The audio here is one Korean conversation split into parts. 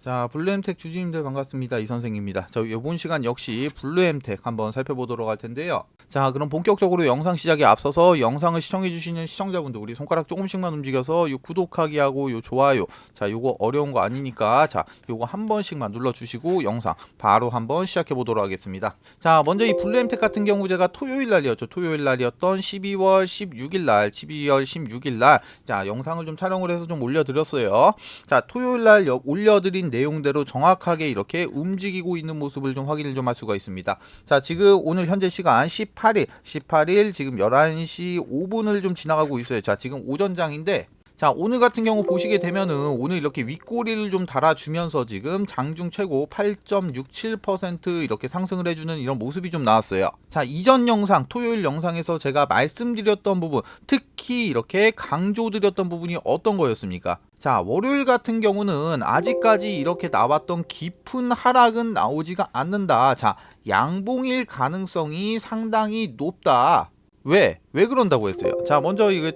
자, 블루엠텍 주주님들 반갑습니다. 이 선생입니다. 저 이번 시간 역시 블루엠텍 한번 살펴보도록 할 텐데요. 자, 그럼 본격적으로 영상 시작에 앞서서 영상을 시청해주시는 시청자분들 우리 손가락 조금씩만 움직여서 요 구독하기 하고 요 좋아요. 자, 요거 어려운 거 아니니까 자, 요거 한 번씩만 눌러주시고 영상 바로 한번 시작해 보도록 하겠습니다. 자, 먼저 이 블루엠텍 같은 경우 제가 토요일 날이었죠. 토요일 날이었던 12월 16일 날, 12월 16일 날, 자, 영상을 좀 촬영을 해서 좀 올려드렸어요. 자, 토요일 날 올려드린 내용대로 정확하게 이렇게 움직이고 있는 모습을 좀 확인을 좀 할 수가 있습니다. 자, 지금 오늘 현재 시간 18일 지금 11시 5분을 좀 지나가고 있어요. 자, 지금 오전장인데 자, 오늘 같은 경우 보시게 되면은 오늘 이렇게 윗꼬리를 좀 달아주면서 지금 장중 최고 8.67% 이렇게 상승을 해주는 이런 모습이 좀 나왔어요. 자, 이전 영상, 토요일 영상에서 제가 말씀드렸던 부분, 특히 이렇게 강조드렸던 부분이 어떤 거였습니까? 자, 월요일 같은 경우는 아직까지 이렇게 나왔던 깊은 하락은 나오지가 않는다. 자, 양봉일 가능성이 상당히 높다. 왜 그런다고 했어요? 자, 먼저 이거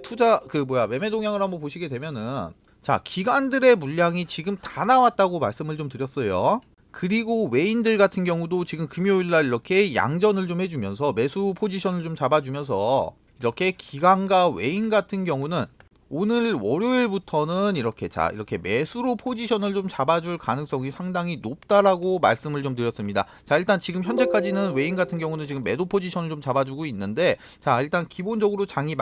매매 동향을 한번 보시게 되면은 자, 기관들의 물량이 지금 다 나왔다고 말씀을 좀 드렸어요. 그리고 외인들 같은 경우도 지금 금요일 날 이렇게 양전을 좀 해주면서 매수 포지션을 좀 잡아주면서 이렇게 기관과 외인 같은 경우는 오늘 월요일부터는 이렇게 매수로 포지션을 좀 잡아줄 가능성이 상당히 높다라고 말씀을 좀 드렸습니다. 자, 일단 지금 현재까지는 외인 같은 경우는 지금 매도 포지션을 좀 잡아주고 있는데 자, 일단 기본적으로 장이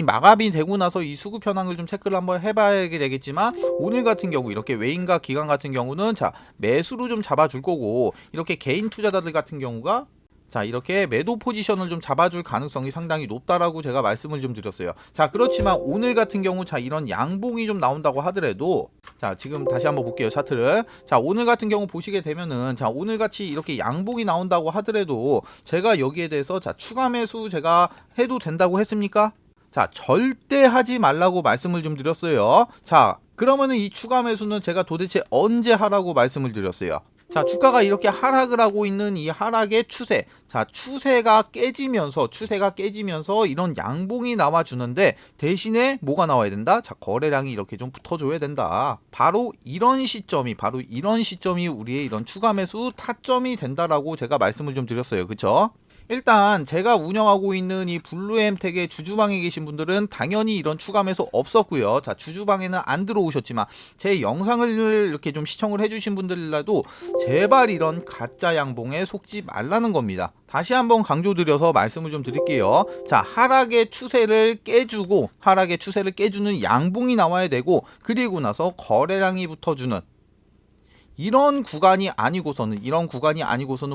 마감이 되고 나서 이 수급 현황을 좀 체크를 한번 해봐야 되겠지만 오늘 같은 경우 이렇게 외인과 기관 같은 경우는 자, 매수로 좀 잡아줄 거고 이렇게 개인 투자자들 같은 경우가 자, 이렇게 매도 포지션을 좀 잡아줄 가능성이 상당히 높다라고 제가 말씀을 좀 드렸어요. 자, 그렇지만 오늘 같은 경우 자, 이런 양봉이 좀 나온다고 하더라도 자, 지금 다시 한번 볼게요, 차트를. 자, 오늘 같은 경우 보시게 되면은 자, 오늘 같이 이렇게 양봉이 나온다고 하더라도 제가 여기에 대해서 자, 추가 매수 제가 해도 된다고 했습니까? 자, 절대 하지 말라고 말씀을 좀 드렸어요. 자, 그러면은 이 추가 매수는 제가 도대체 언제 하라고 말씀을 드렸어요? 자, 주가가 이렇게 하락을 하고 있는 이 하락의 추세. 자, 추세가 깨지면서 이런 양봉이 나와주는데 대신에 뭐가 나와야 된다? 자, 거래량이 이렇게 좀 붙어줘야 된다. 바로 이런 시점이 우리의 이런 추가 매수 타점이 된다라고 제가 말씀을 좀 드렸어요. 그쵸? 일단 제가 운영하고 있는 이 블루엠텍의 주주방에 계신 분들은 당연히 이런 추가 매수 없었고요. 자, 주주방에는 안 들어오셨지만 제 영상을 이렇게 좀 시청을 해주신 분들이라도 제발 이런 가짜 양봉에 속지 말라는 겁니다. 다시 한번 강조드려서 말씀을 좀 드릴게요. 자, 하락의 추세를 깨주는 양봉이 나와야 되고 그리고 나서 거래량이 붙어주는 이런 구간이 아니고서는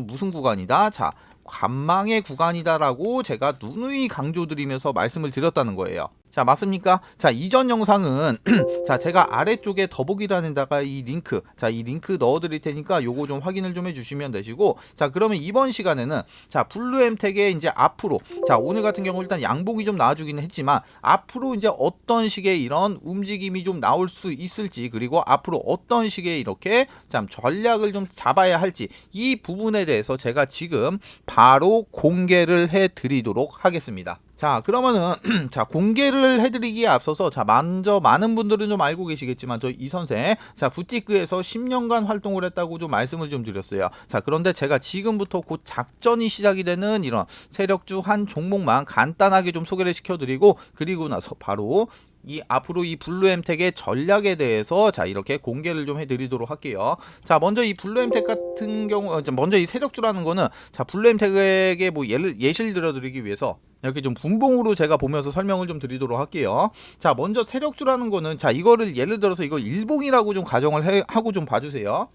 무슨 구간이다? 자, 관망의 구간이다라고 제가 누누이 강조드리면서 말씀을 드렸다는 거예요. 자, 맞습니까? 자, 이전 영상은 자, 제가 아래쪽에 더보기란에다가 이 링크 넣어 드릴 테니까 요거 좀 확인을 좀 해주시면 되시고 자, 그러면 이번 시간에는 자, 블루엠텍의 이제 앞으로 자, 오늘 같은 경우 일단 양봉이 좀 나와주기는 했지만 앞으로 이제 어떤 식의 이런 움직임이 좀 나올 수 있을지 그리고 앞으로 어떤 식의 이렇게 참 전략을 좀 잡아야 할지 이 부분에 대해서 제가 지금 바로 공개를 해 드리도록 하겠습니다. 자, 그러면은 자, 공개를 해드리기에 앞서서 자, 먼저 많은 분들은 좀 알고 계시겠지만 저 이 선생 자, 부티크에서 10년간 활동을 했다고 좀 말씀을 좀 드렸어요. 자, 그런데 제가 지금부터 곧 작전이 시작이 되는 이런 세력주 한 종목만 간단하게 좀 소개를 시켜드리고 그리고 나서 바로 앞으로 이 블루엠텍의 전략에 대해서 자, 이렇게 공개를 좀 해드리도록 할게요. 자, 먼저 이 블루엠텍 같은 경우 먼저 이 세력주라는 거는 자, 블루엠텍에게 뭐 예시를 들어드리기 위해서 이렇게 좀 분봉으로 제가 보면서 설명을 좀 드리도록 할게요. 자, 먼저 세력주라는 거는 자, 이거를 예를 들어서 이거 일봉이라고 좀 가정을 하고 좀 봐주세요.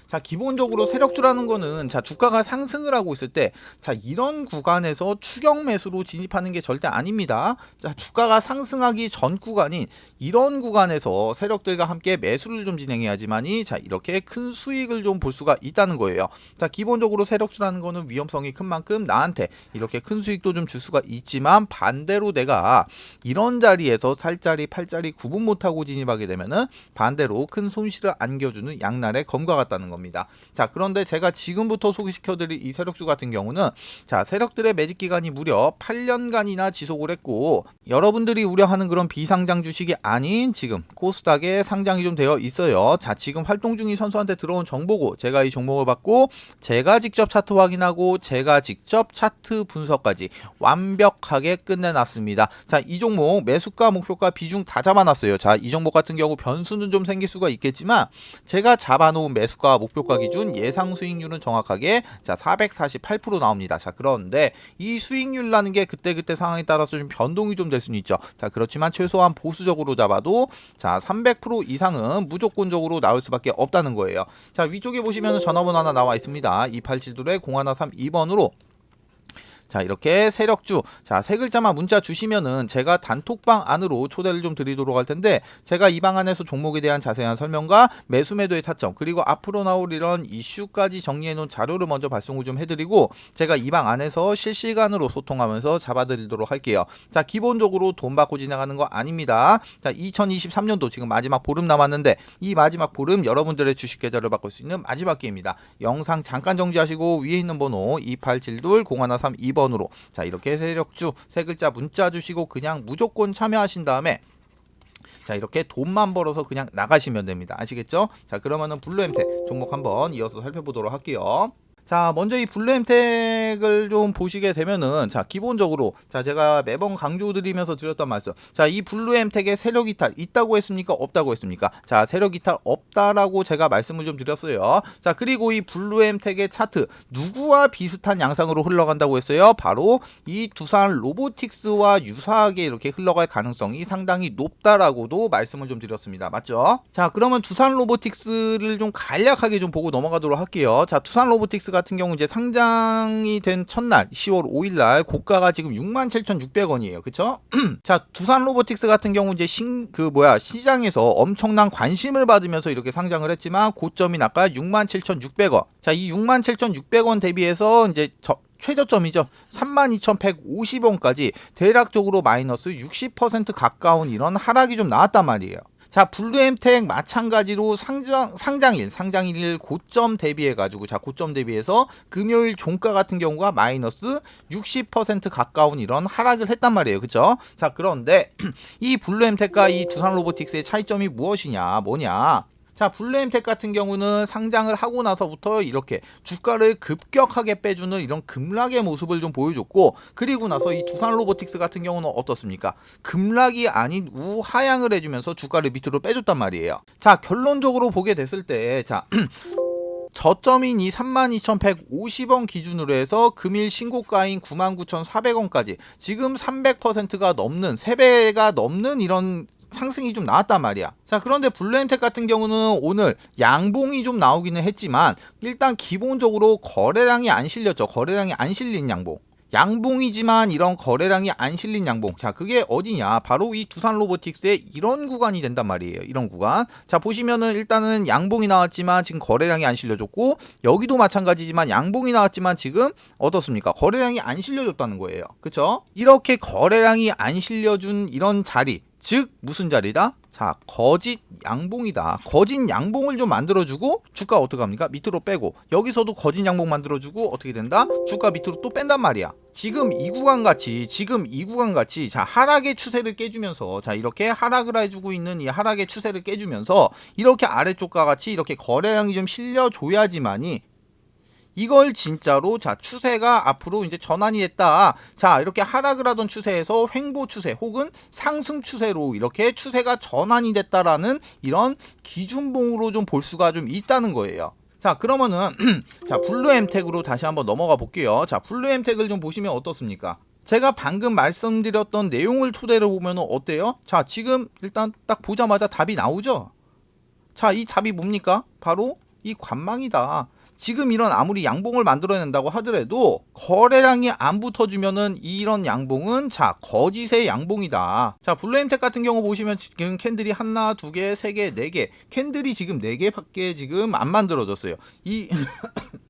자, 기본적으로 세력주라는 거는 자, 주가가 상승을 하고 있을 때 자, 이런 구간에서 추격 매수로 진입하는 게 절대 아닙니다. 자, 주가가 상승하기 전 구간인 이런 구간에서 세력들과 함께 매수를 좀 진행해야지만이 자, 이렇게 큰 수익을 좀 볼 수가 있다는 거예요. 자, 기본적으로 세력주라는 거는 위험성이 큰 만큼 나한테 이렇게 큰 수익도 좀 줄 수가 있지만 반대로 내가 이런 자리에서 살자리 팔자리 구분 못하고 진입하게 되면은 반대로 큰 손실을 안겨주는 양날의 검과 같다는 겁니다. 겁니다. 자, 그런데 제가 지금부터 소개시켜드릴 이 세력주 같은 경우는 자, 세력들의 매집 기간이 무려 8년간이나 지속을 했고 여러분들이 우려하는 그런 비상장 주식이 아닌 지금 코스닥에 상장이 좀 되어 있어요. 자, 지금 활동 중인 선수한테 들어온 정보고 제가 이 종목을 받고 제가 직접 차트 확인하고 제가 직접 차트 분석까지 완벽하게 끝내놨습니다. 자, 이 종목 매수가 목표가 비중 다 잡아놨어요. 자, 이 종목 같은 경우 변수는 좀 생길 수가 있겠지만 제가 잡아놓은 매수가 목표가 기준 예상 수익률은 정확하게 자 448% 나옵니다. 자, 그런데 이 수익률이라는 게 그때그때 상황에 따라서 좀 변동이 좀 될 수는 있죠. 자, 그렇지만 최소한 보수적으로 잡아도 자 300% 이상은 무조건적으로 나올 수밖에 없다는 거예요. 자, 위쪽에 보시면 전화번호 하나 나와 있습니다. 2872-0132번으로 자, 이렇게 세력주 자, 세 글자만 문자 주시면은 제가 단톡방 안으로 초대를 좀 드리도록 할 텐데 제가 이 방 안에서 종목에 대한 자세한 설명과 매수 매도의 타점 그리고 앞으로 나올 이런 이슈까지 정리해 놓은 자료를 먼저 발송을 좀 해드리고 제가 이 방 안에서 실시간으로 소통하면서 잡아드리도록 할게요. 자, 기본적으로 돈 받고 지나가는 거 아닙니다. 자, 2023년도 지금 마지막 보름 남았는데 이 마지막 보름 여러분들의 주식 계좌를 바꿀 수 있는 마지막 기회입니다. 영상 잠깐 정지하시고 위에 있는 번호 2872-0132번 으로 자, 이렇게 세력주 세 글자 문자 주시고 그냥 무조건 참여하신 다음에 자, 이렇게 돈만 벌어서 그냥 나가시면 됩니다. 아시겠죠? 자, 그러면은 블루엠텍 종목 한번 이어서 살펴보도록 할게요. 자, 먼저 이 블루엠텍을 좀 보시게 되면은 자, 기본적으로 자, 제가 매번 강조드리면서 드렸던 말씀 자, 이 블루엠텍의 세력 이탈 있다고 했습니까? 없다고 했습니까? 자, 세력 이탈 없다라고 제가 말씀을 좀 드렸어요. 자, 그리고 이 블루엠텍의 차트 누구와 비슷한 양상으로 흘러간다고 했어요? 바로 이 두산 로보틱스와 유사하게 이렇게 흘러갈 가능성이 상당히 높다라고도 말씀을 좀 드렸습니다. 맞죠? 자, 그러면 두산 로보틱스를 좀 간략하게 좀 보고 넘어가도록 할게요. 자, 두산 로보틱스 같은 경우 이제 상장이 된 첫날 10월 5일날 고가가 지금 67,600원이에요. 그쵸? 자, 두산 로보틱스 같은 경우 이제 시장에서 엄청난 관심을 받으면서 이렇게 상장을 했지만 고점이 아까 67,600원. 자, 이 67,600원 대비해서 이제 최저점이죠. 32,150원까지 대략적으로 마이너스 60% 가까운 이런 하락이 좀 나왔단 말이에요. 자, 블루엠텍 마찬가지로 상장일 고점 대비해가지고 자, 고점 대비해서 금요일 종가 같은 경우가 마이너스 60% 가까운 이런 하락을 했단 말이에요. 그쵸? 자, 그런데 이 블루엠텍과 이 두산 로보틱스의 차이점이 무엇이냐, 뭐냐? 자, 블루엠텍 같은 경우는 상장을 하고 나서부터 이렇게 주가를 급격하게 빼주는 이런 급락의 모습을 좀 보여줬고 그리고 나서 이 두산 로보틱스 같은 경우는 어떻습니까? 급락이 아닌 우하향을 해주면서 주가를 밑으로 빼줬단 말이에요. 자, 결론적으로 보게 됐을 때 자 저점인 이 32,150원 기준으로 해서 금일 신고가인 99,400원까지 지금 300%가 넘는 3배가 넘는 이런 상승이 좀 나왔단 말이야. 자, 그런데 블루엠텍 같은 경우는 오늘 양봉이 좀 나오기는 했지만 일단 기본적으로 거래량이 안 실렸죠. 거래량이 안 실린 양봉. 양봉이지만 이런 거래량이 안 실린 양봉. 자, 그게 어디냐? 바로 이 두산 로보틱스의 이런 구간이 된단 말이에요. 이런 구간. 자, 보시면은 일단은 양봉이 나왔지만 지금 거래량이 안 실려줬고 여기도 마찬가지지만 양봉이 나왔지만 지금 어떻습니까? 거래량이 안 실려줬다는 거예요. 그쵸? 이렇게 거래량이 안 실려준 이런 자리. 즉 무슨 자리다? 자, 거짓 양봉이다. 거짓 양봉을 좀 만들어주고 주가 어떻게 합니까? 밑으로 빼고 여기서도 거짓 양봉 만들어주고 어떻게 된다? 주가 밑으로 또 뺀단 말이야. 지금 이 구간 같이 자, 하락의 추세를 깨주면서 자, 이렇게 하락을 해주고 있는 이 하락의 추세를 깨주면서 이렇게 아래쪽과 같이 이렇게 거래량이 좀 실려줘야지만이 이걸 진짜로 자, 추세가 앞으로 이제 전환이 됐다. 자, 이렇게 하락을 하던 추세에서 횡보 추세 혹은 상승 추세로 이렇게 추세가 전환이 됐다라는 이런 기준봉으로 좀 볼 수가 좀 있다는 거예요. 자, 그러면은 자, 블루엠텍으로 다시 한번 넘어가 볼게요. 자, 블루엠텍을 좀 보시면 어떻습니까? 제가 방금 말씀드렸던 내용을 토대로 보면 어때요? 자, 지금 일단 딱 보자마자 답이 나오죠? 자, 이 답이 뭡니까? 바로 이 관망이다. 지금 이런 아무리 양봉을 만들어낸다고 하더라도 거래량이 안 붙어주면은 이런 양봉은 자, 거짓의 양봉이다. 자, 블루엠텍 같은 경우 보시면 지금 캔들이 하나, 두 개, 세 개, 네 개, 캔들이 지금 4개밖에 지금 안 만들어졌어요. 이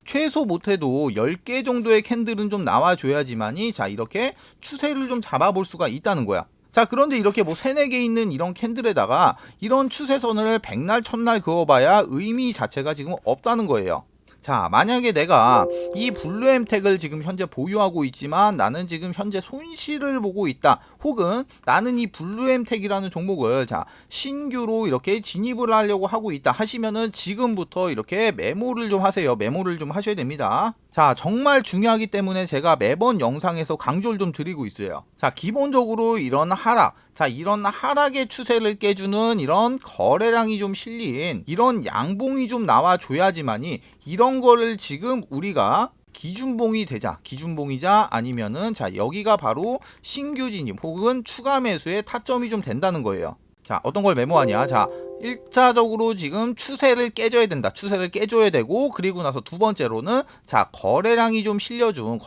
최소 못해도 10개 정도의 캔들은 좀 나와줘야지만이 자, 이렇게 추세를 좀 잡아볼 수가 있다는 거야. 자, 그런데 이렇게 뭐 3, 4개 있는 이런 캔들에다가 이런 추세선을 백날 첫날 그어봐야 의미 자체가 지금 없다는 거예요. 자, 만약에 내가 이 블루엠텍을 지금 현재 보유하고 있지만 나는 지금 현재 손실을 보고 있다, 혹은 나는 이 블루엠텍이라는 종목을 자 신규로 이렇게 진입을 하려고 하고 있다 하시면은 지금부터 이렇게 메모를 좀 하세요. 메모를 좀 하셔야 됩니다. 자, 정말 중요하기 때문에 제가 매번 영상에서 강조를 좀 드리고 있어요. 자, 기본적으로 이런 하락, 자, 이런 하락의 추세를 깨주는 이런 거래량이 좀 실린 이런 양봉이 좀 나와줘야지만이 이런 거를 지금 우리가 기준봉이 되자, 기준봉이자 아니면은 자 여기가 바로 신규 진입 혹은 추가 매수의 타점이 좀 된다는 거예요. 자, 어떤 걸 메모하냐. 자, 1차적으로 지금 추세를 깨줘야 된다. 추세를 깨줘야 되고, 그리고 나서 두 번째로는 자 거래량이 실려준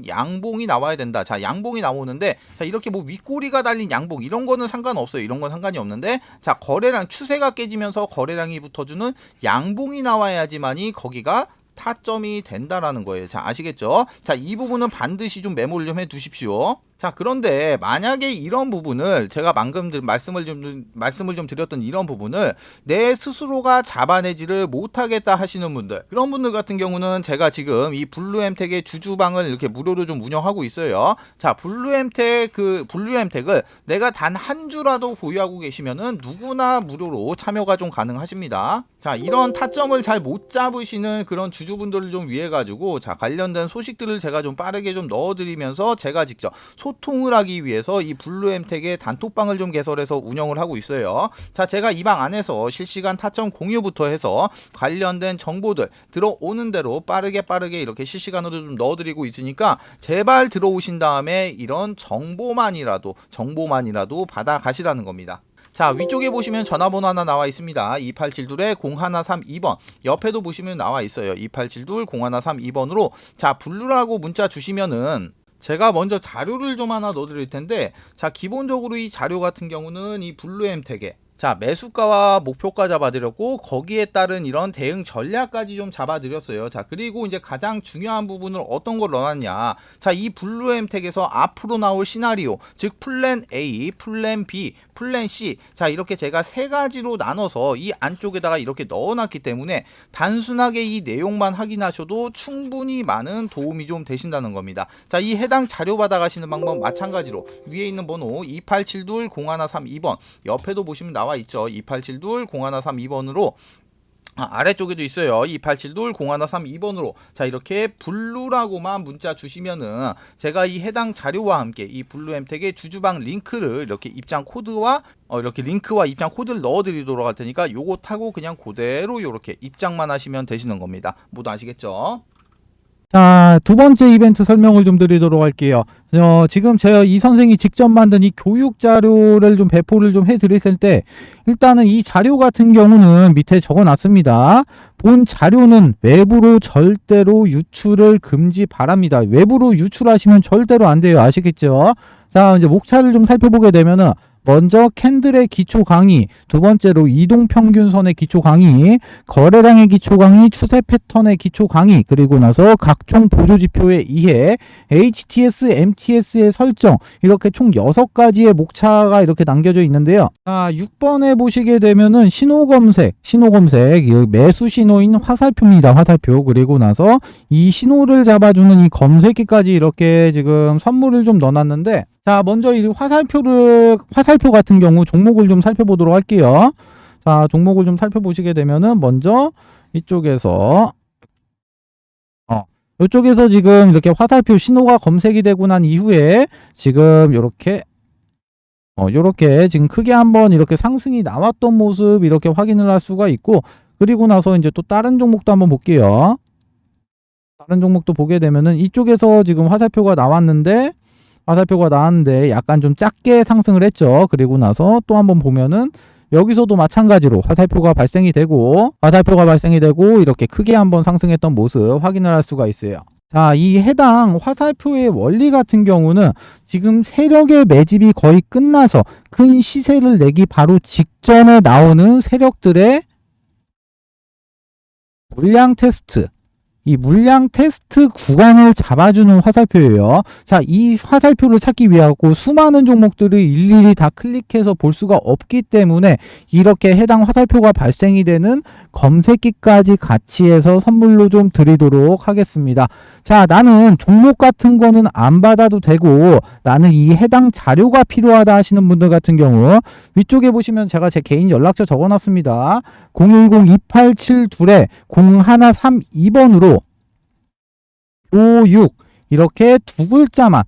양봉이 나와야 된다. 자, 양봉이 나오는데 자 이렇게 뭐 윗꼬리가 달린 양봉 이런 거는 상관없어요. 이런 건 상관이 없는데 자 거래량 추세가 깨지면서 거래량이 붙어주는 양봉이 나와야지만이 거기가 타점이 된다라는 거예요. 자, 아시겠죠? 자, 이 부분은 반드시 좀 메모를 좀 해 두십시오. 자, 그런데 만약에 이런 부분을 제가 방금 말씀을 좀 드렸던 이런 부분을 내 스스로가 잡아내지를 못하겠다 하시는 분들, 그런 분들 같은 경우는 제가 지금 이 블루엠텍의 주주방을 이렇게 무료로 좀 운영하고 있어요. 자, 블루엠텍을 내가 단 한 주라도 보유하고 계시면은 누구나 무료로 참여가 좀 가능하십니다. 자, 이런 타점을 잘 못 잡으시는 그런 주주분들을 좀 위해 가지고 자 관련된 소식들을 제가 좀 빠르게 좀 넣어드리면서 제가 직접 소통을 하기 위해서 이 블루엠텍의 단톡방을 좀 개설해서 운영을 하고 있어요. 자, 제가 이 방 안에서 실시간 타점 공유부터 해서 관련된 정보들 들어오는 대로 빠르게 이렇게 실시간으로 좀 넣어드리고 있으니까 제발 들어오신 다음에 이런 정보만이라도 받아 가시라는 겁니다. 자, 위쪽에 보시면 전화번호 하나 나와 있습니다. 2872-0132번. 옆에도 보시면 나와 있어요. 2872-0132번으로 자 블루라고 문자 주시면은 제가 먼저 자료를 좀 하나 넣어드릴 텐데, 자 기본적으로 이 자료 같은 경우는 이 블루엠텍에 자 매수가와 목표가 잡아드렸고 거기에 따른 이런 대응 전략까지 좀 잡아드렸어요. 자, 그리고 이제 가장 중요한 부분을 어떤 걸 넣어놨냐. 자, 이 블루엠텍에서 앞으로 나올 시나리오, 즉 플랜 A, 플랜 B, 플랜 C, 자 이렇게 제가 세 가지로 나눠서 이 안쪽에다가 이렇게 넣어놨기 때문에 단순하게 이 내용만 확인하셔도 충분히 많은 도움이 좀 되신다는 겁니다. 자, 이 해당 자료 받아가시는 방법 마찬가지로 위에 있는 번호 2872-0132번 옆에도 보시면 나와 있죠. 2872-0132번으로 아래쪽에도 있어요. 2872-0132번으로 자 이렇게 블루라고만 문자 주시면은 제가 이 해당 자료와 함께 이 블루엠텍의 주주방 링크를 이렇게 입장 코드와 이렇게 링크와 입장 코드를 넣어드리도록 할 테니까 요거 타고 그냥 그대로 이렇게 입장만 하시면 되시는 겁니다. 모두 아시겠죠? 자, 두 번째 이벤트 설명을 좀 드리도록 할게요. 지금 제가 이 선생이 직접 만든 이 교육 자료를 좀 배포를 좀 해드렸을 때, 일단은 이 자료 같은 경우는 밑에 적어 놨습니다. 본 자료는 외부로 절대로 유출을 금지 바랍니다. 외부로 유출하시면 절대로 안 돼요. 아시겠죠? 자, 이제 목차를 좀 살펴보게 되면은, 먼저 캔들의 기초 강의, 두 번째로 이동평균선의 기초 강의, 거래량의 기초 강의, 추세 패턴의 기초 강의, 그리고 나서 각종 보조지표의 이해, HTS, MTS의 설정, 이렇게 총 6가지의 목차가 이렇게 남겨져 있는데요. 자, 6번에 보시게 되면은 신호검색, 매수 신호인 화살표입니다. 화살표. 그리고 나서 이 신호를 잡아주는 이 검색기까지 이렇게 지금 선물을 좀 넣어놨는데, 자, 먼저 이 화살표 같은 경우 종목을 좀 살펴보도록 할게요. 자, 종목을 좀 살펴보시게 되면은 먼저 이쪽에서 이쪽에서 지금 이렇게 화살표 신호가 검색이 되고 난 이후에 지금 요렇게 지금 크게 한번 이렇게 상승이 나왔던 모습 이렇게 확인을 할 수가 있고, 그리고 나서 이제 또 다른 종목도 한번 볼게요. 다른 종목도 보게 되면은 이쪽에서 지금 화살표가 나왔는데 약간 좀 작게 상승을 했죠. 그리고 나서 또 한번 보면은 여기서도 마찬가지로 화살표가 발생이 되고 이렇게 크게 한번 상승했던 모습 확인을 할 수가 있어요. 자, 이 해당 화살표의 원리 같은 경우는 지금 세력의 매집이 거의 끝나서 큰 시세를 내기 바로 직전에 나오는 세력들의 물량 테스트, 이 물량 테스트 구간을 잡아주는 화살표예요. 자, 이 화살표를 찾기 위하고 수많은 종목들을 일일이 다 클릭해서 볼 수가 없기 때문에 이렇게 해당 화살표가 발생이 되는 검색기까지 같이 해서 선물로 좀 드리도록 하겠습니다. 자, 나는 종목 같은 거는 안 받아도 되고 나는 이 해당 자료가 필요하다 하시는 분들 같은 경우 위쪽에 보시면 제가 제 개인 연락처 적어놨습니다. 010-2872-0132번으로 교육 이렇게 두 글자만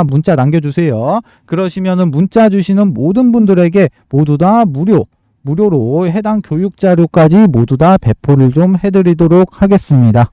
문자 남겨주세요. 그러시면은 문자 주시는 모든 분들에게 모두 다 무료로 해당 교육 자료까지 모두 다 배포를 좀 해드리도록 하겠습니다.